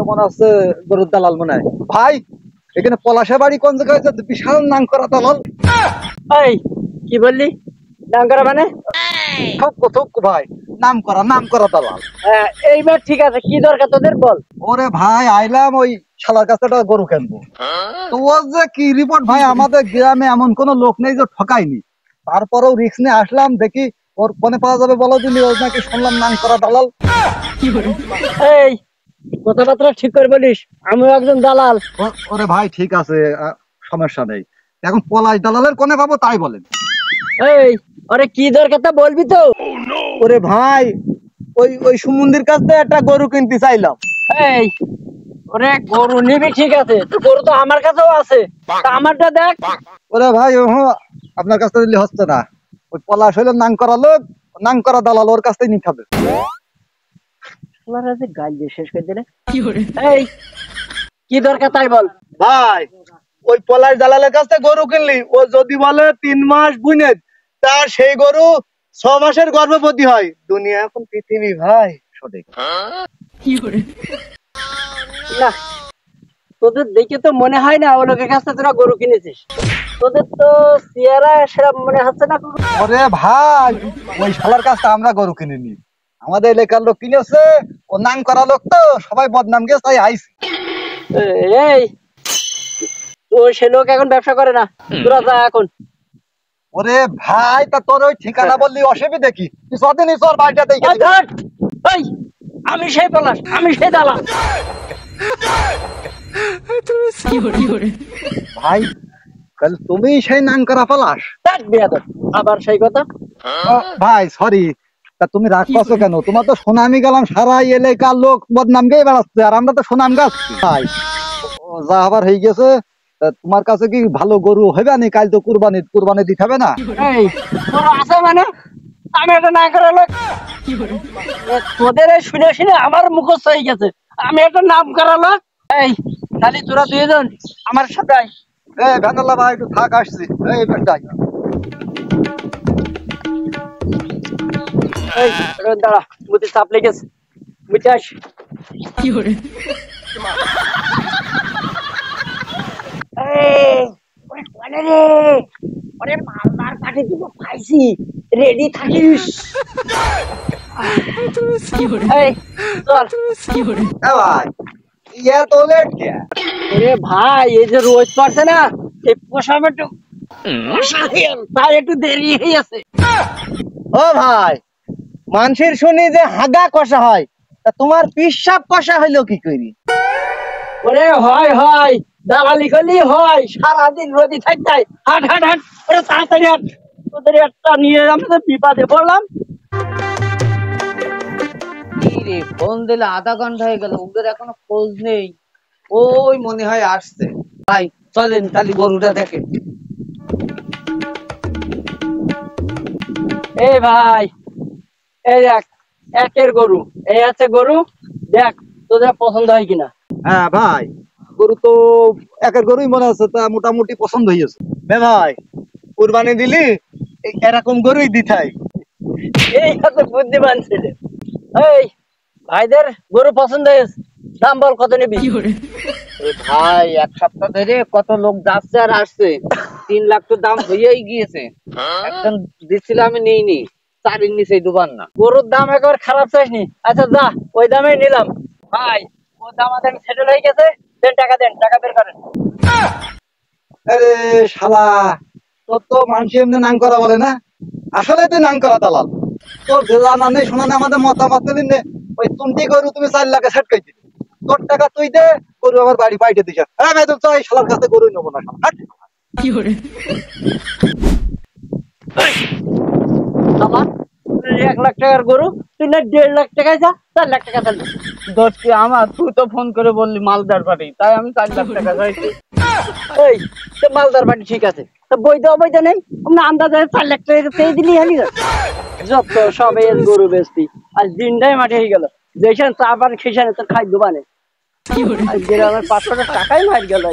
মনে হচ্ছে গরুর দালাল মনে হয়। ভাই এখানে পলাশা বাড়ি কোন জায়গায় হয়েছে? বিশাল নাম করা দালাল। এই কি বললি? নাম করা মানে? থুক ভাই, নাম করা দালাল। এইবার ঠিক আছে, কি দরকার তোদের বল। ওরে ভাই আইলাম ওই শালার কাছে একটা গরু কিনবো। তো ওর যে কি রিপোর্ট ভাই, আমাদের গ্রামে এমন কোন লোক নেই যে ঠকায়নি। তারপরেও রিস্ক নিয়ে আসলাম, দেখি ওর কোনে পাওয়া যাবে বলো দিলি। ওর নাকি শুনলাম নাম করা দালাল। এই কথাবার্তা ঠিক করে বলিস, আমিও একজন দালাল। ওরে ভাই ঠিক আছে, সমস্যা নেই। এখন পলাশ দালালের কোনে পাবো তাই বলেন। এই আরে কি দরকার তা বলবি তো। ওরে ভাই ওই সুমন্দির কাছ থেকে একটা গরু কিনতে চাইলাম। এই ওরে গরু নিবি ঠিক আছে, তো গরু তো আমার কাছেও আছে, তা আমারটা দেখ। ওরে ভাই আপনার কাছ থেকে দিলে হচ্ছে না। ওই পলাশ হইলো নাং করা লোক, নাং করা দালাল, ওর কাছ থেকে নিতে হবে। গাল দিয়ে শেষ করে দিলে। এই কি দরকার তাই বল। ভাই ওই পলাশ দালালের কাছ থেকে গরু কিনলি, ও যদি বলে 3 মাস বুনে, তার সেই গরু 6 মাসের গর্ভবতী হয়। দুনিয়া এখন পৃথিবী ভাই সঠিক না, তোদের দেখে তো মনে হয় না ও লোকের কাছ থেকে তোরা গরু কিনেছিস। তোদের তো চেহারা সেরকম মনে হচ্ছে না। ওরে ভাই ওই শালার কাছ থেকে আমরা গরু কিনিনি, আমাদের এলাকার লোক কিনেছে। ও নাং করা লোক তো, সবাই বদনাম গেছে তাই আইছি। এই তো সে লোক এখন ব্যবসা করে না, তোরা যা এখন। ওরে ভাই তা তোর ওই ঠিকানা বললি অসুবিধা কি? তুই সদিনই তোর বাড়িটা দেখে এই আমি সেই পলাশ, আমি সেই দালাল। ভাই তাহলে তুমি সেই নাং করা পলাশ? আবার সেই কথা। ভাই সরি, তা তুমি রাগ করছো কেন? তোমার তো সুনামি গেলাম, সারা এলাকার লোক বদনাম গেয়ে বেড়াচ্ছে, আর আমরা তো সুনাম গাচ্ছি। ভাই যা আবার হয়ে গেছে, তোমার কাছে কি ভালো গরু হবে না? কাল তো কুরবানি দিতে হবে না? এই তোর আছে মানে আমি একটা না করা লোক? তোদের এই শুনে শুনে আমার মুখস্থ হয়ে গেছে আমি একটা নাম করা লোক। এই তাহলে তোরা দুইজন আমার সাথে আয়। ভ্যানাল্লা ভাই একটু থাক, আসছি। এই বেটাই এই দাঁড়া, মুতে চাপ লেগেছে, বুঝে আস। কি করে মালদার কাঠি দুটো পাইছি, রেডি থাকিস। ভাই এই যে রোজ পড়ছে না, এই পোশাক একটু তার একটু দেরি হয়ে আছে। ও ভাই মানুষের শুনি যে হাগা কষা হয়, তা তোমার পিসাব কষা হইলো কি করি? ওরে হয় দালালি করলি হয়, সারাদিন রোদি থাকতে হাট হাট হাট, ওরে তাড়াতাড়ি হাট। তোদের একটা নিয়ে আমি তো বিপাদে পড়লাম। ফোন দিলে আধা ঘন্টা হয়ে গেল, ওদের এখনো খোঁজ নেই। ওই মনে হয় আসছে। ভাই চলেন তাহলে গরুটা দেখে। এই ভাই এই দেখ, একের গরু, এই আছে গরু, দেখ তোদের পছন্দ হয় কিনা। হ্যাঁ ভাই গরু তো একের গরুই মনে হচ্ছে, তা মোটামুটি পছন্দ হয়ে গেছে। ভাই কুরবানি দিলি এরকম গরুই দিতাই। এই আছে বুদ্ধিমান ছেলে। এই ভাইদের গরু পছন্দ হয়েছে, দাম বল কত নিবি? ভাই 1 সপ্তাহ ধরে কত লোক যাচ্ছে আর আসছে, 3 লাখ তো দাম হয়েই গিয়েছে। একদম দিচ্ছিল আমি নেইনি, 4-এর নিচে দুবার না। গরুর দাম একেবারে খারাপ চাইনি। আচ্ছা যা, ওই দামে নিলাম। ভাই ও দাম আমাদের সেটেল হয়ে গেছে, দেন টাকা বের করেন। আরে শালা, তোর তো মানুষ এমনি নাম করা বলে না, আসলে তুই নাম করা দালাল। তোর জানা নেই শোনা নেই, আমাদের মতামত দিন। ওই তুমি গরু তুমি 4 লাখে সেট খাইছি, তোর টাকা তুই দে, গরু আমার বাড়ি পাইতে দিস। হ্যাঁ ভাই তো চাই শালার কাছে গরুই নেবো না। কি করে 1 লাখ টাকার গরু তুই না 1.5 লাখ টাকায় যা, 4 লাখ টাকা ফেলবি। দোস্তি আমার, তুই তো ফোন করে বললি মালদার বাড়ি, তাই আমি 4 লাখ টাকা চাইছি। এই তো মালদার বাড়ি ঠিক আছে, তো বৈধ অবৈধ নেই, আমরা আন্দাজে 4 লাখ টাকা পেয়ে দিলি আমি যত সব এই গরু বেচতি। আর দিনটাই মাঠে হয়ে গেল, যেখানে চা পান খেসানে তো খাই দোকানে। আজকে আমার 500 টাকাই মার গেল।